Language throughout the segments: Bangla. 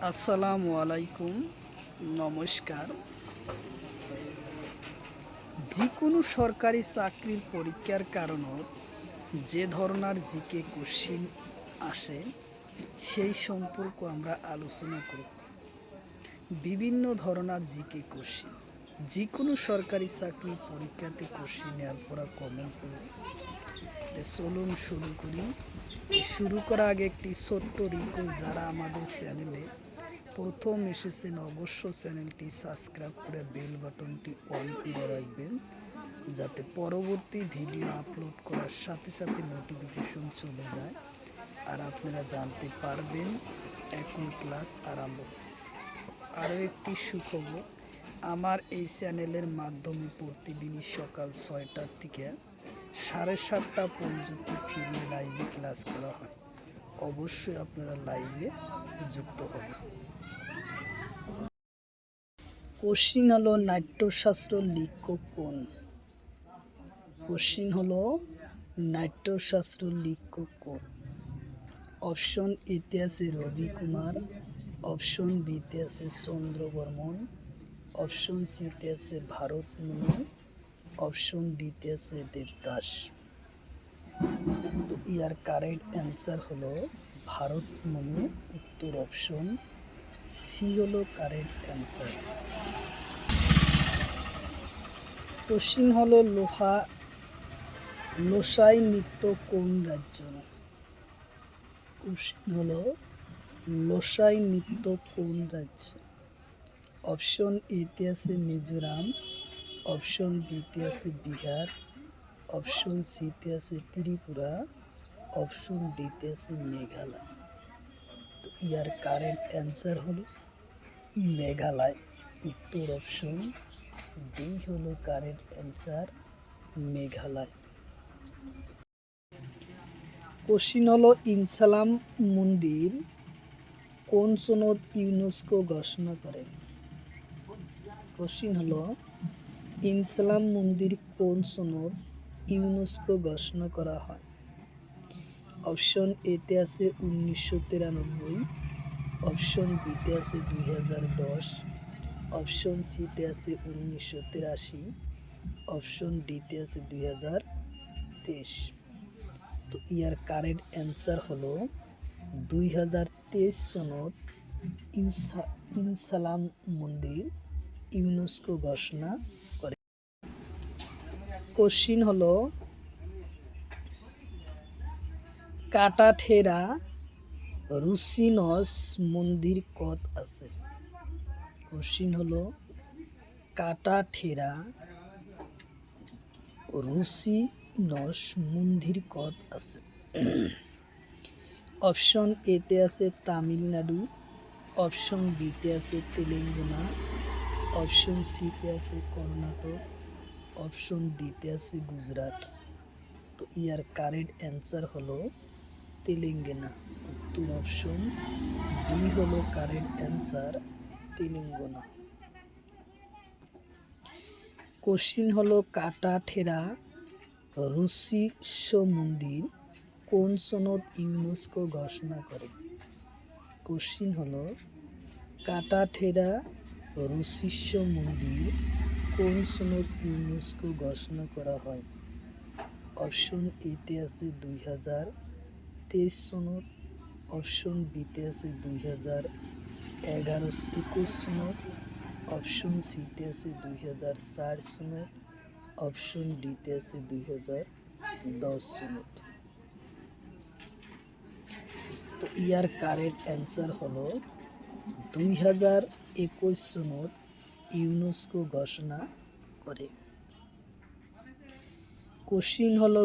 আসসালামু আলাইকুম, নমস্কার। যিকোনো সরকারি চাকরির পরীক্ষার কারণত যে ধরনের জিকে কোশ্চিন আসে সেই সম্পর্ক আমরা আলোচনা করব। বিভিন্ন ধরনের জিকে কোশ্চিন যিকোনো সরকারি চাকরির পরীক্ষাতে কোশ্চিন নেওয়ার পর কমন করব। চলুন শুরু করি। শুরু করার আগে একটি ছোট্ট রিকোয়েস্ট, যারা আমাদের চ্যানেলে প্রথম এসেছেন অবশ্য চ্যানেলটি সাবস্ক্রাইব করে বেল বাটনটি অন করে রাখবেন, যাতে পরবর্তী ভিডিও আপলোড করার সাথে সাথে নোটিফিকেশন চলে যায় আর আপনারা জানতে পারবেন এখন ক্লাস আরম্ভ হচ্ছে। আরও একটি সুখবর, আমার এই চ্যানেলের মাধ্যমে প্রতিদিনই সকাল 6টার থেকে 7:30 পর্যন্ত ফ্রি লাইভে ক্লাস করা হয়। অবশ্যই আপনারা লাইভে যুক্ত হবেন। কোশ্চিন হলো নাট্যশাস্ত্র লেখক কোন? কোশ্চিন হলো নাট্যশাস্ত্র লেখক কোন? অপশন এতে আছে রবি কুমার, অপশন বিতে আছে চন্দ্র বর্মন, অপশন সিতে আছে ভারত মুনি, অপশন ডিতে আছে দেবদাস। তো ইয়ার কারেক্ট অ্যান্সার হলো ভারত মুনি, উত্তর অপশন সি হলো কারেক্ট অ্যান্সার। কোশ্চিন হলো লোসাই নৃত্য কোন রাজ্য? কোশ্চিন হলো লোসাই নৃত্য কোন রাজ্য? অপশন এতে আছে মিজোরাম, অপশন বিতে আছে বিহার, অপশন সিতে আছে ত্রিপুরা, অপশন ডিতে আছে মেঘালয়। তো ইয়ার কারেক্ট অ্যান্সার হলো মেঘালয়, উত্তর অপশন ডি হলো কারেক্ট অ্যান্সার, মেঘালয়। কোশ্চিন হলো ইনসালাম মন্দির কোন সনদ ইউনেস্কো ঘোষণা করে? কোশ্চিন হলো ইনসালাম মন্দির কোন সনদ ইউনেস্কো ঘোষণা করা হয়? অপশন এতে আছে 1993, অপশন বিতে আছে 2010, অপশন সিতে আছে 1983, অপশন ডিতে আছে 2023। তো ইয়ার কারেক্ট অ্যান্সার হলো 2023 সনদ ইনসালাম মন্দির ইউনেস্কো ঘোষণা করে। কোশ্চিন হলো কাটাঠেরা রুসিনস মন্দির কত আছে? কোশ্চিন হলো কাটাঠেরা রুসিনস মন্দির কত আছে? অপশন এতে আছে তামিলনাড়ু, অপশন বিতে আছে তেলেঙ্গানা, অপশন সিতে আছে কর্ণাটক, অপশন ডিতে আছে গুজরাট। তো ইয়ার কারেক্ট অ্যান্সার হলো তেলেঙ্গানা, উত্তর অপশন বি হলো কারেক্ট অ্যান্সার, তেলেঙ্গানা। কোশ্চিন হলো কাটাঠেরা রুসিস মন্দির কোন সনদ ইউনেস্কো ঘোষণা করে? কোশ্চিন হলো কাটাঠেরা রুসিস মন্দির কোন সনদ ইউনেস্কো ঘোষণা করা হয়? অপশন এতে আছে 2023 সনদ, অপশন বিতে আছে 2021 সনদ, অপশন সিতে আছে 2004 সনদ, অপশন ডিতে আছে 2010 সনদ। তো ইয়ার কারেক্ট অ্যান্সার হলো 2021 সনদ ইউনেস্কো ঘোষণা করে। কোশ্চিন হলো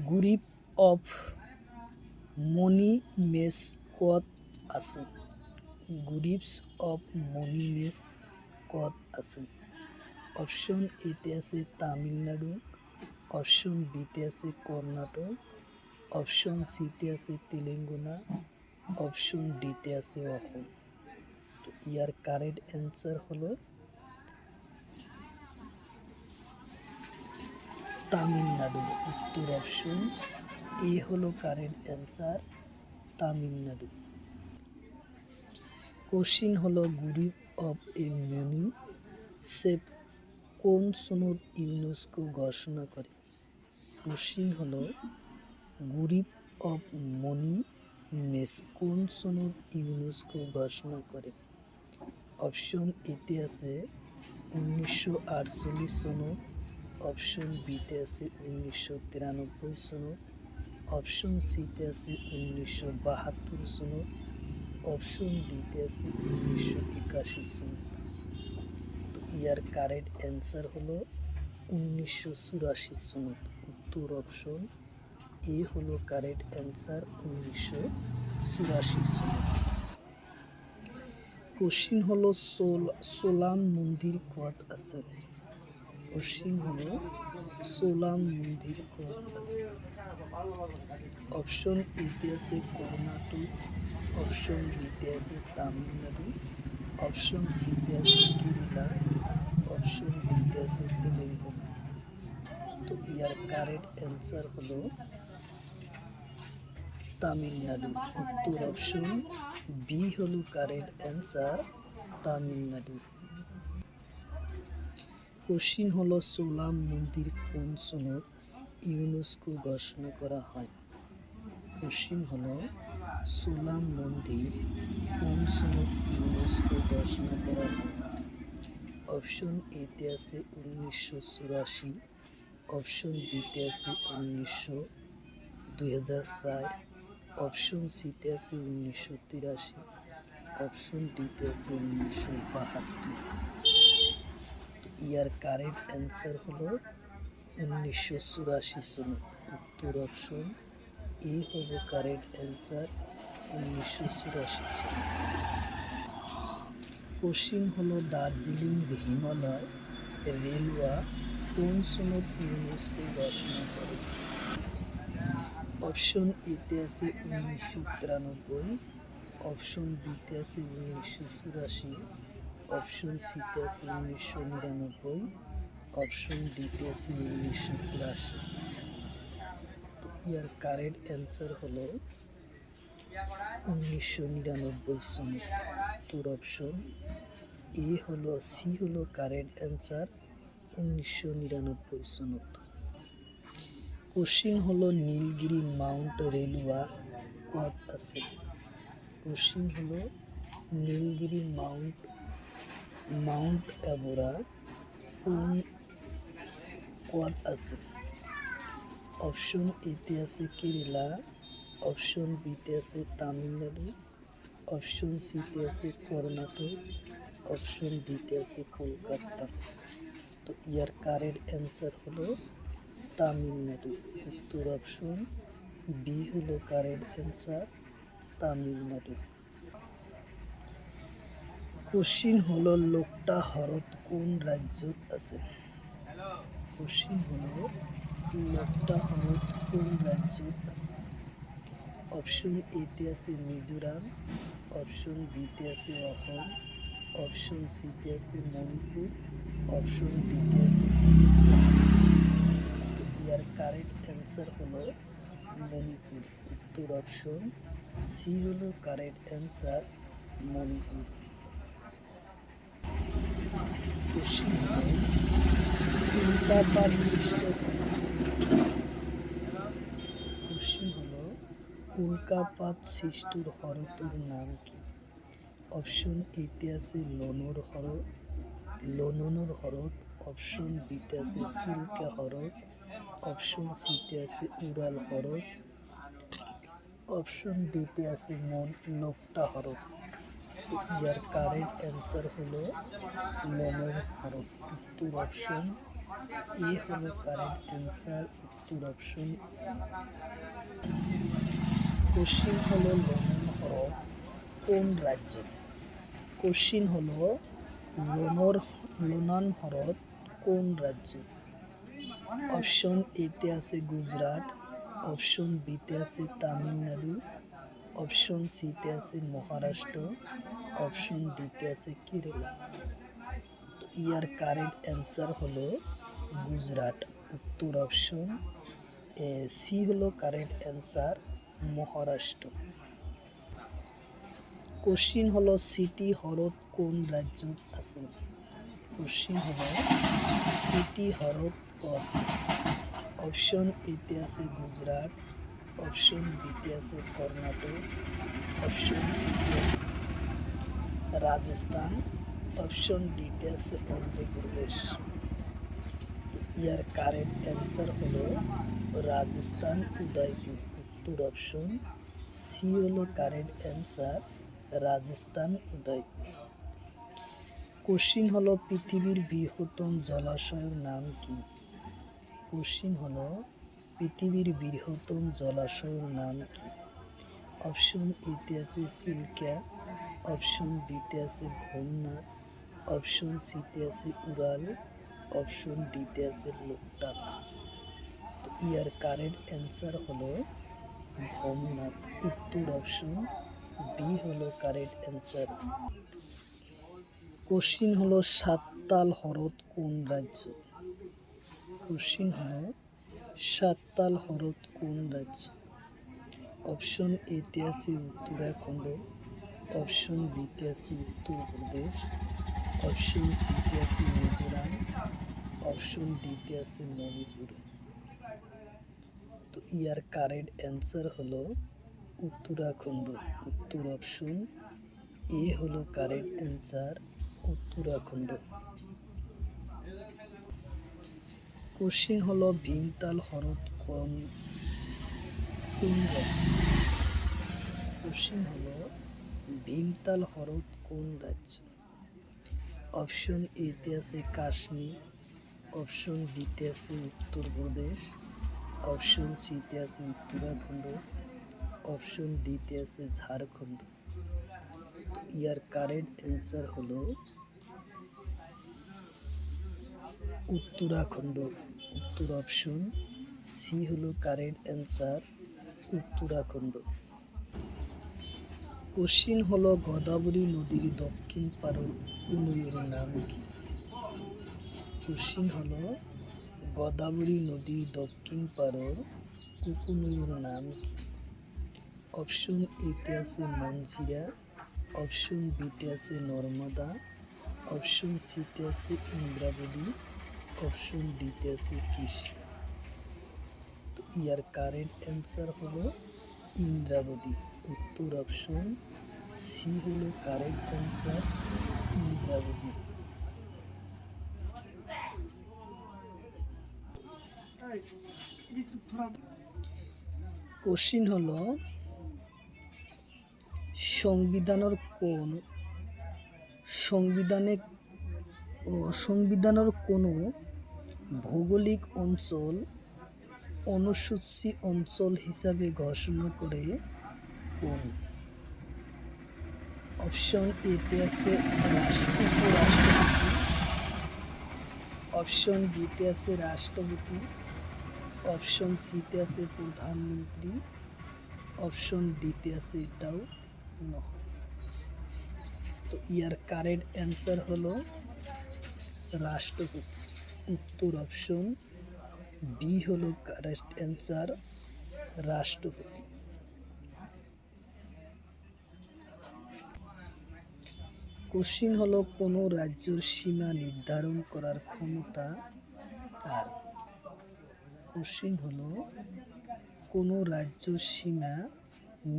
গ্রুপ অফ মনিমেন্টস কত আছে? গ্রুপস অফ মনিমেন্টস কত আছে? অপশন এতে আছে তামিলনাড়ু, অপশন বিতে আছে কর্ণাটক, অপশন সিতে আছে তেলেঙ্গানা, অপশন ডিতে আছে অসম। তো ইয়ার কারেক্ট অ্যান্সার হলো তামিলনাড়ু, উত্তর অপশন এ হলো কারেক্ট অ্যান্সার, তামিলনাড়ু। কোশ্চিন হলো গ্রুপ অফ এ সেপ কোন সনদ ইউনেস্কো ঘোষণা করে? কোশ্চিন হলো গ্রুপ অফ মনিমেন্টস কোন সনদ ইউনেস্কো ঘোষণা করে? অপশন এতে আছে 1948 সনদ, অপশন বিতে আছে 1993 সনদ, অপশন সিতে আছে 1972 সনদ, অপশন ডিতে আছে 1981 সনদ। তো ইয়ার কারেক্ট অ্যান্সার হলো 1984 সনদ। উত্তর অপশন এ হলো কারেক্ট অ্যান্সার, 1984 সনদ। কোশ্চিন হলো সোলান মন্দির কত আছে? কোশ্চিন হলো সোলান মন্দির কত আছে? অপশন এতে আছে কর্ণাটক, অপশন বিতে আছে তামিলনাড়ু, অপশন সিতে আছে কেরালা, অপশন ডিতে আছে তেলেঙ্গানা। তো ইয়ার কারেক্ট অ্যান্সার হলো তামিলনাড়ু। উত্তর অপশন বি হলো কারেক্ট অ্যান্সার, তামিলনাড়ু। কোশ্চিন হলো সোলাম মন্দির কোন সনদ ইউনেস্কো ঘোষণা করা হয়? কোশ্চিন হলো সোলাম মন্দির কোন সনদ ইউনেস্কো ঘোষণা করা হয়? অপশন এতে আছে 1984, অপশন বিতে আছে 2004, অপশন সিতে আছে 1983, অপশন ডিতে আছে 1972। ইয়ার কারেক্ট অ্যান্সার হলো 1984 সনদ। উত্তর অপশন এ হবে কারেক্ট অ্যান্সার, 1984 সনদ। কোশ্চিন হলো দার্জিলিং হিমালয় রেলওয়ে কোন সনদ ইউনেস্কো ঘোষণা করে? অপশন এতে আছে 1993, অপশন বিতে আছে 1984, অপশন সিতে আছে 1999, অপশন ডিতে আছে 1983। তো ইয়ার কারেক্ট অ্যান্সার হলো 1999 সনদ। উত্তর অপশন এ হলো সি হলো কারেক্ট অ্যান্সার, 1999 সনদ। কোশ্চিন হলো নীলগিরি মাউন্ট রেলওয়ে কত আছে? কোশ্চিন হলো নীলগিরি মাউন্ট এভারা কোন কত আছে? অপশন এতে আছে কেরালা, অপশন বিতে আছে তামিলনাড়ু, অপশন সিতে আছে কর্ণাটক, অপশন ডিতে আছে কলকাতা। তো ইয়ার কারেক্ট অ্যান্সার হলো তামিলনাড়ু। উত্তর অপশন বি হলো কারেক্ট অ্যান্সার, তামিলনাড়ু। কোশ্চিন হলো লোকটা হ্রদ কোন রাজ্যত আছে? কোশ্চিন হলো লোকটা হ্রদ কোন রাজ্যত আছে? অপশন এতে আছে মিজোরাম, অপশন বিতে আছে অসম, অপশন সিতে আছে মণিপুর, অপশন ডিতে আছে ত্রিপুরা। তো ইয়ার কারেক্ট অ্যান্সার হলো মণিপুর। উত্তর অপশন সি হলো কারেক্ট অ্যান্সার, মণিপুর। কোশ্চিন হলো উল্কাপাত সৃষ্ট কোশ্চিন হলো উল্কাপাত সৃষ্টির হ্রদটির নাম কি? অপশন এতে আছে লোনর হ্রদ, অপশন বিতে আছে সিল্কা হ্রদ, অপশন সিতে আছে উড়াল হ্রদ, অপশন ডিতে আছে লোকটা হ্রদ। ইয়ার কারেক্ট অ্যান্সার হলো লোনর হ্রদ। উত্তর অপশন এ হলো কারেক্ট অ্যান্সার, উত্তর অপশন এ। কোশ্চিন হলো লোনন হ্রদ কোন রাজ্য? কোশ্চিন হলো লোনন হ্রদ কোন রাজ্য? অপশন এতে আছে গুজরাট, অপশন বিতে আছে তামিলনাড়ু, অপশন সিতে আছে মহারাষ্ট্র, অপশন ডিতে আছে কেরালা। ইয়ার কারেক্ট অ্যান্সার হলো গুজরাট। উত্তর অপশন সি হলো কারেক্ট অ্যান্সার, মহারাষ্ট্র। কোশ্চিন হলো সিটি হ্রদ কোন রাজ্যত আছে? কোশ্চিন হলো সিটি হ্রদ কত? অপশন এতে আছে গুজরাট, অপশন বিতে আছে কর্ণাটক, অপশন সিতে আছে রাজস্থান, অপশন ডিতে আছে অন্ধ্রপ্রদেশ। তো ইয়ার কারেক্ট অ্যান্সার হলো রাজস্থান উদয়পুর। উত্তর অপশন সি হলো correct answer, Rajasthan Udaipur. Question হলো পৃথিবীর বৃহত্তম জলাশয়ের নাম কি? কোশ্চিন হলো পৃথিবীর বৃহত্তম জলাশয়ের নাম কি? অপশন এতে আছে সিলকা, অপশন বিতে আছে ভোমনাথ, অপশন সিতে আছে উড়াল, অপশন ডিতে আছে লোকটাক। তো ইয়ার কারেক্ট অ্যান্সার হলো ভোমনাথ। উত্তর অপশন বি হলো কারেক্ট অ্যান্সার। কোশ্চিন হলো সাঁওতাল হ্রদ কোন রাজ্য? কোশ্চিন হলো সাঁওতাল হ্রদ কোন রাজ্য? অপশন এতে আছে উত্তরাখণ্ড, অপশন বিতে আছে উত্তরপ্রদেশ, অপশন সিতে আছে মিজোরাম, অপশন ডিতে আছে মণিপুর। তো ইয়ার কারেক্ট অ্যান্সার হলো উত্তরাখণ্ড। উত্তর অপশন এ হলো কারেক্ট অ্যান্সার, উত্তরাখণ্ড। কোশ্চিন হলো ভীমতাল হ্রদ কোন রাজ্য? কোশ্চিন হলো ভীমতাল হ্রদ কোন রাজ্য? অপশন এতে আছে কাশ্মীর, অপশন বিতে আছে উত্তরপ্রদেশ, অপশন সিতে আছে উত্তরাখণ্ড, অপশন ডিতে আছে ঝাড়খণ্ড। ইয়ার কারেক্ট অ্যান্সার হলো উত্তরাখণ্ড। উত্তর অপশন সি হলো কারেক্ট অ্যান্সার, উত্তরাখণ্ড। কোশ্চিন হলো গোদাবরী নদীর দক্ষিণ পাড়ের উপনদীর নাম কি? কোশ্চিন হলো গোদাবরী নদীর দক্ষিণ পাড়ের উপনদীর নাম কি? অপশন এতে আছে মঞ্জিরা, অপশন বিতে আছে নর্মদা, অপশন সিতে আছে ইন্দ্রাবতী, অপশন ডিতে আছে কৃষ্ণা। তো ইয়ার কারেক্ট অ্যান্সার হলো ইন্দ্রাবতী। উত্তর অপশন সি হলো কারেক্ট অ্যান্সার, ইন্দ্রাবতী। কোশ্চিন হলো সংবিধানের কোন সংবিধানের কোন ভৌগোলিক অঞ্চল অনুসূচি অঞ্চল হিসাবে ঘোষণা করে কোন? অপশন এতে আছে উপরাষ্ট্রপতি, অপশন বিতে আছে রাষ্ট্রপতি, অপশন সিতে আছে প্রধানমন্ত্রী, অপশন ডিতে আছে এটাও নয়। তো ইয়ার কারেক্ট অ্যান্সার হলো রাষ্ট্রপতি। উত্তর অপশন বি হলো কারেক্ট অ্যান্সার, রাষ্ট্রপতি। কোশ্চিন হলো কোন রাজ্যের সীমা নির্ধারণ করার ক্ষমতা কার? কোশ্চিন হলো কোন রাজ্যের সীমা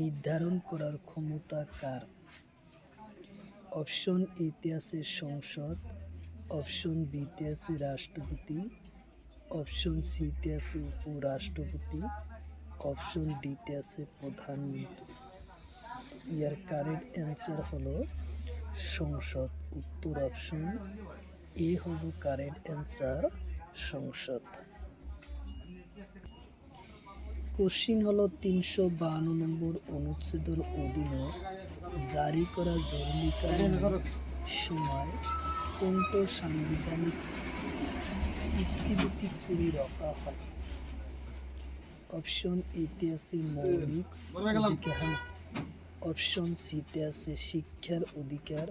নির্ধারণ করার ক্ষমতা কার? অপশন এতে আছে সংসদ, অপশন বিতে আছে রাষ্ট্রপতি, অপশন সিতে আছে উপরাষ্ট্রপতি, অপশন ডিতে আছে প্রধানমন্ত্রী। ইয়ার কারেক্ট অ্যান্সার হলো সংসদ। উত্তর অপশন এ হলো কারেক্ট অ্যান্সার, সংসদ। কোশ্চিন হলো 352 নম্বর অনুচ্ছেদের অধীনে জারি করা জরুরিকালীন সময় কোনটো সাংবিধানিক স্থিতিগতি করে রাখা হয়? অপশন এতে আছে মৌলিক অধিকার, অপশন সিতে আছে শিক্ষার অধিকার,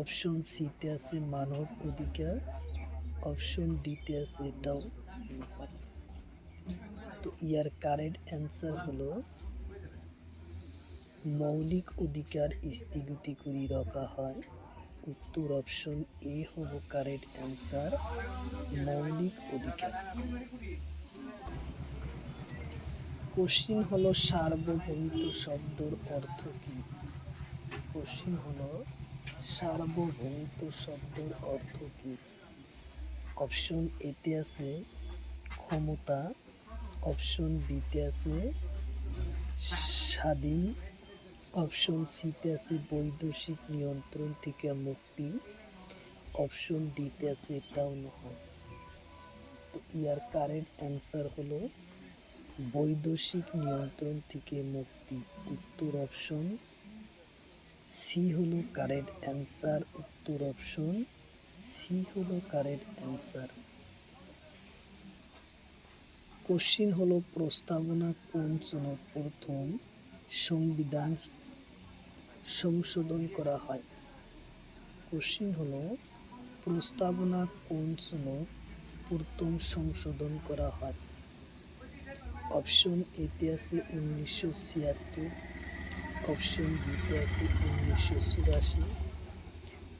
অপশন সিতে আছে মানব অধিকার, অপশন ডিতে আছে এটাও নয়। তো ইয়ার কারেক্ট অ্যান্সার হলো মৌলিক অধিকার স্থগিত করে রাখা হয়? উত্তর অপশন এ হব কারেক্ট অ্যান্সার, মৌলিক অধিকার। কোশ্চিন হলো সার্বভৌমিত্ব শব্দের অর্থ কি? কোশ্চিন হলো সার্বভৌমিত্ব শব্দের অর্থ কি? অপশন এতে আছে ক্ষমতা, অপশন বিতে আছে স্বাধীন, অপশন সিতে আছে বৈদেশিক নিয়ন্ত্রণ থেকে মুক্তি, অপশন ডিতে আছে এটাও নয়। তো ইয়ার কারেক্ট অ্যান্সার হলো বৈদেশিক নিয়ন্ত্রণ থেকে মুক্তি। উত্তর অপশন সি হলো কারেক্ট অ্যান্সার, উত্তর অপশন সি হলো কারেক্ট অ্যান্সার। কোশ্চিন হলো প্রস্তাবনা কোন সনদ প্রথম সংবিধান সংশোধন করা হয়? কোশ্চিন হলো প্রস্তাবনা কোন সনদ প্রথম সংশোধন করা হয়? অপশন এতে আছে 1976, অপশন বিতে আছে 1984,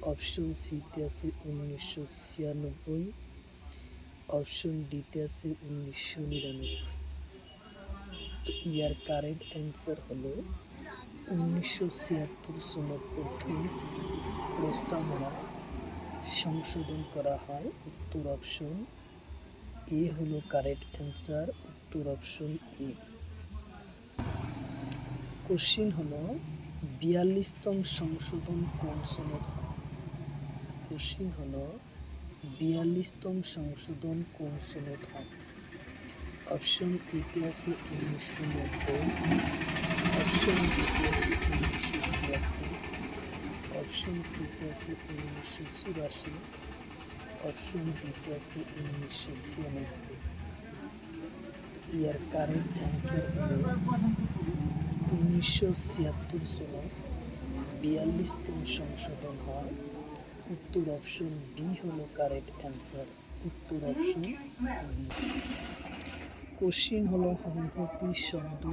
অপশন সিতে আছে 1996, অপশন ডিতে আছে 1999। তো ইয়ার কারেক্ট অ্যান্সার হলো 1976 সনদ প্রথম প্রস্তাবনা সংশোধন করা হয়। উত্তর অপশন এ হলো কারেক্ট অ্যান্সার, উত্তর অপশন এ। কোশ্চিন হলো 42তম সংশোধন কোন সনদ হয়? কোশ্চিন হলো 42তম সংশোধন কোন সনদ হয়? অপশন এতে আছে 1990, অপশন বিতে আছে 1976, অপশন সিতে আছে 1984, অপশন ডিতে আছে 1996। ইয়ার কারেক্ট অ্যান্সার হলো 1976 সনদ 42তম সংশোধন হয়। উত্তর অপশন বি হলো কারেক্ট অ্যান্সার, উত্তর অপশন বি। কোশ্চিন হলো সংহতি শব্দ